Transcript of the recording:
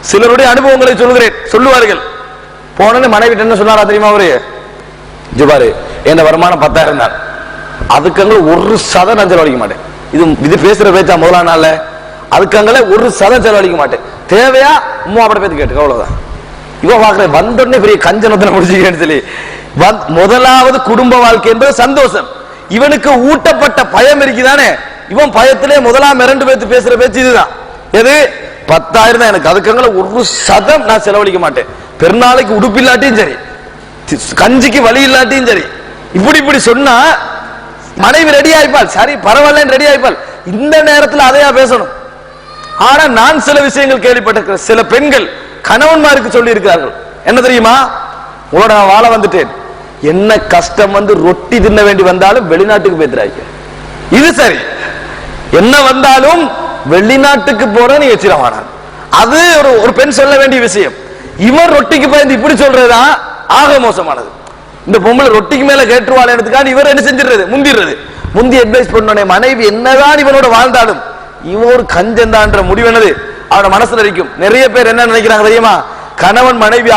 சிலருடைய அனுபவங்களை சொல்கிறேன். சொல்லுவார்கள், போனே மனைவி என்ன சொன்னாரா தெரியுமா? அவரு ஜுபாரு என் வருமானம் 10,000 தான், அதுக்கு ஒரு சதம் நான் செலவழிக்க மாட்டேன். இது பேசுற பேச்சா முதலாம் நாள்ல, அதுக்கு ஒரு சதம் செலவழிக்க மாட்டேன். தேவையா உம்மா அப்படி பேச்சு கேட்டு அவ்வளவுதான். இவன் பாக்குற வந்தோடனே பெரிய கஞ்சனத்தை முடிச்சுக்கிறேன்னு சொல்லி. முதலாவது குடும்ப வாழ்க்கை என்பது சந்தோஷம். இவனுக்கு ஊட்டப்பட்ட பயம் இருக்குதானே, இவன் பயத்திலே முதலாம் 2 பேத்து பேசுற பேச்சு இதுதான். எது 10,000 தான் எனக்கு, அதுக்கு ஒரு சதம் நான் செலவழிக்க மாட்டேன். பெருநாளைக்கு உடுப்பு இல்லாட்டியும் சரி, கஞ்சிக்கு வழி இல்லாட்டியும் சரி, இப்படி சொன்னா மனைவி ரெடி ஆயிப்பாள். சரி பரவாயில்ல ரெடி ஆயிப்பாள். இந்த நேரத்தில் அதையா பேசணும்? ஆனா நான் சில விஷயங்கள் கேள்விப்பட்டிருக்கிறேன். சில பெண்கள் கணவன்மாருக்கு சொல்லி இருக்கிறார்கள், என்ன தெரியுமா? உங்களோட நான் வாழ வந்துட்டேன், என்ன கஷ்டம் வந்து ரொட்டி தின்ன வேண்டி வந்தாலும் வெளிநாட்டுக்கு போய்த்துறாங்க. இது சரி, என்ன வந்தாலும் வெளிநாட்டுக்கு போற நீ எச்சிரவானான். அது ஒரு பெண் சொல்ல வேண்டிய விஷயம். இவர் ரொட்டிக்கு பயந்து இப்படி சொல்றதுதான் ஆக மோசமானது. இந்த பொம்பளை ரொட்டிக்கு மேல கேட்டுருவாள், இவர் என்ன செஞ்சிடுறது, முந்தி அட்வைஸ் பண்ணோனே மனைவி என்னதான் இவனோட வாழ்ந்தாலும் இவன் ஒரு கஞ்சந்தான்ற முடிவு என்னது அவனோட மனசுல இருக்கும். நிறைய பேர் என்ன நினைக்கிறாங்க தெரியுமா? கணவன் மனைவி